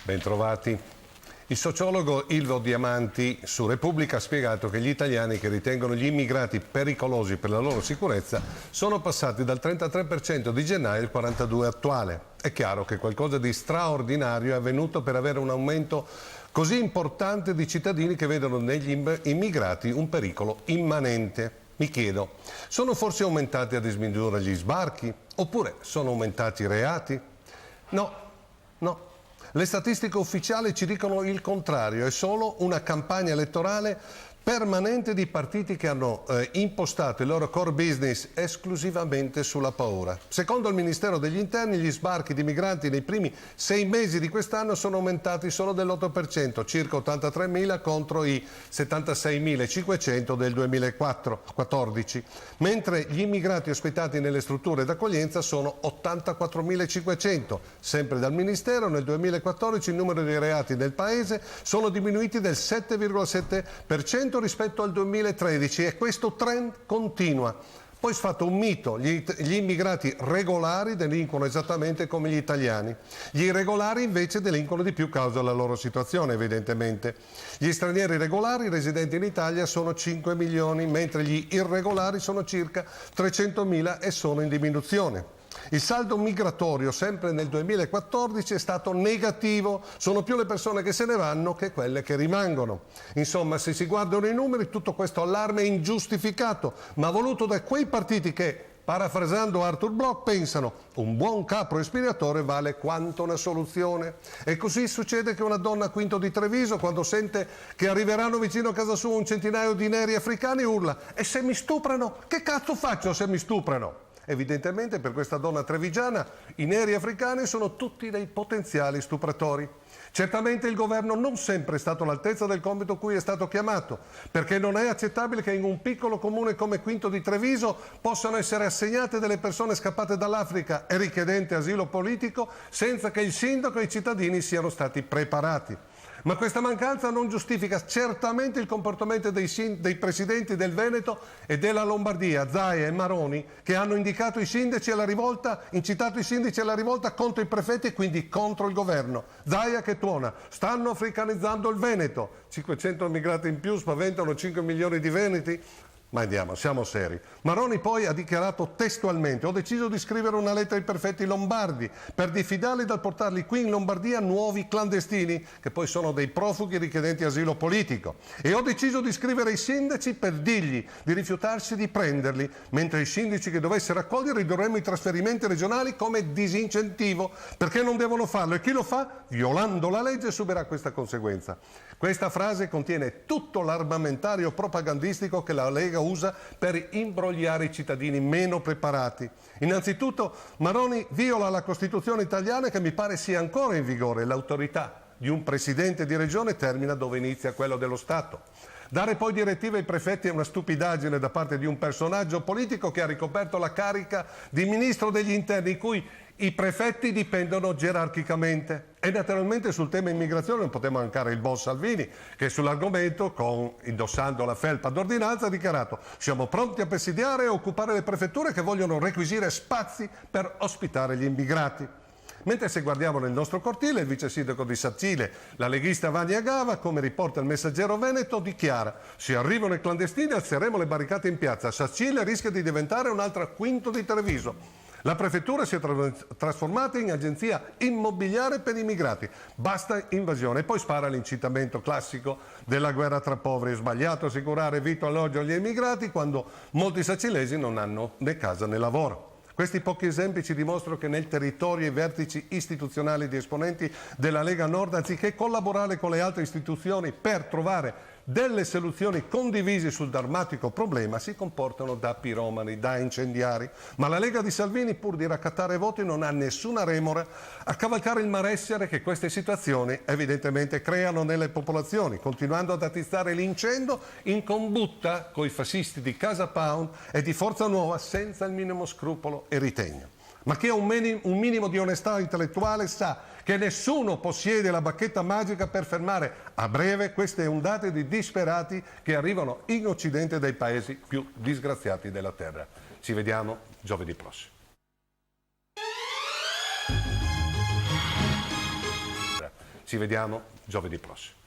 Bentrovati. Il sociologo Ilvo Diamanti su Repubblica ha spiegato che gli italiani che ritengono gli immigrati pericolosi per la loro sicurezza sono passati dal 33% di gennaio al 42% attuale. È chiaro che qualcosa di straordinario è avvenuto per avere un aumento così importante di cittadini che vedono negli immigrati un pericolo immanente. Mi chiedo, sono forse aumentati a dismisura gli sbarchi? Oppure sono aumentati i reati? No. Le statistiche ufficiali ci dicono il contrario, è solo una campagna elettorale permanente di partiti che hanno impostato il loro core business esclusivamente sulla paura. Secondo il Ministero degli Interni, gli sbarchi di migranti nei primi 6 mesi di quest'anno sono aumentati solo dell'8%, circa 83.000 contro i 76.500 del 2014, mentre gli immigrati ospitati nelle strutture d'accoglienza sono 84.500. Sempre dal Ministero, nel 2014 il numero di reati nel Paese sono diminuiti del 7,7% rispetto al 2013 e questo trend continua. Poi sfatto un mito, gli immigrati regolari delinquono esattamente come gli italiani. Gli irregolari invece delinquono di più causa la loro situazione, evidentemente. Gli stranieri regolari residenti in Italia sono 5 milioni, mentre gli irregolari sono circa 300.000 e sono in diminuzione. Il saldo migratorio, sempre nel 2014, è stato negativo. Sono più le persone che se ne vanno che quelle che rimangono. Insomma, se si guardano i numeri, tutto questo allarme è ingiustificato, ma voluto da quei partiti che, parafrasando Arthur Bloch, pensano un buon capro espiatorio vale quanto una soluzione. E così succede che una donna a Quinto di Treviso, quando sente che arriveranno vicino a casa sua un centinaio di neri africani, urla: e se mi stuprano? Che cazzo faccio se mi stuprano? Evidentemente per questa donna trevigiana i neri africani sono tutti dei potenziali stupratori. Certamente il governo non sempre è stato all'altezza del compito cui è stato chiamato, perché non è accettabile che in un piccolo comune come Quinto di Treviso possano essere assegnate delle persone scappate dall'Africa e richiedenti asilo politico senza che il sindaco e i cittadini siano stati preparati. Ma questa mancanza non giustifica certamente il comportamento dei presidenti del Veneto e della Lombardia, Zaia e Maroni, che hanno incitato i sindaci alla rivolta contro i prefetti e quindi contro il governo. Zaia che tuona: stanno africanizzando il Veneto. 500 immigrati in più spaventano 5 milioni di veneti? Ma andiamo, siamo seri. Maroni poi ha dichiarato testualmente: ho deciso di scrivere una lettera ai prefetti lombardi per diffidarli dal portarli qui in Lombardia nuovi clandestini, che poi sono dei profughi richiedenti asilo politico. E ho deciso di scrivere ai sindaci per dirgli di rifiutarsi di prenderli, mentre i sindaci che dovessero accogliere ridurremmo i trasferimenti regionali come disincentivo, perché non devono farlo e chi lo fa, violando la legge, subirà questa conseguenza. Questa frase contiene tutto l'armamentario propagandistico che la Lega usa per imbrogliare i cittadini meno preparati. Innanzitutto Maroni viola la Costituzione italiana, che mi pare sia ancora in vigore. L'autorità di un presidente di regione termina dove inizia quello dello Stato. Dare poi direttive ai prefetti è una stupidaggine da parte di un personaggio politico che ha ricoperto la carica di ministro degli interni, in cui i prefetti dipendono gerarchicamente. E naturalmente sul tema immigrazione non poteva mancare il boss Salvini, che sull'argomento, indossando la felpa d'ordinanza, ha dichiarato: siamo pronti a presidiare e occupare le prefetture che vogliono requisire spazi per ospitare gli immigrati. Mentre se guardiamo nel nostro cortile, il vice sindaco di Sacile, la leghista Vania Gava, come riporta il Messaggero Veneto, dichiara: se arrivano i clandestini alzeremo le barricate in piazza. Sacile rischia di diventare un'altra Quinto di Treviso. La prefettura si è trasformata in agenzia immobiliare per immigrati. Basta invasione. E poi spara l'incitamento classico della guerra tra poveri. È sbagliato assicurare vitto e alloggio agli immigrati quando molti sacilesi non hanno né casa né lavoro. Questi pochi esempi ci dimostrano che nel territorio i vertici istituzionali di esponenti della Lega Nord, anziché collaborare con le altre istituzioni per trovare delle soluzioni condivise sul drammatico problema, si comportano da piromani, da incendiari. Ma la Lega di Salvini, pur di raccattare voti, non ha nessuna remora a cavalcare il malessere che queste situazioni evidentemente creano nelle popolazioni, continuando ad attizzare l'incendio in combutta coi fascisti di Casa Pound e di Forza Nuova senza il minimo scrupolo e ritegno. Ma chi ha un minimo di onestà intellettuale sa che nessuno possiede la bacchetta magica per fermare a breve queste ondate di disperati che arrivano in Occidente dai paesi più disgraziati della terra. Ci vediamo giovedì prossimo. Ci vediamo giovedì prossimo.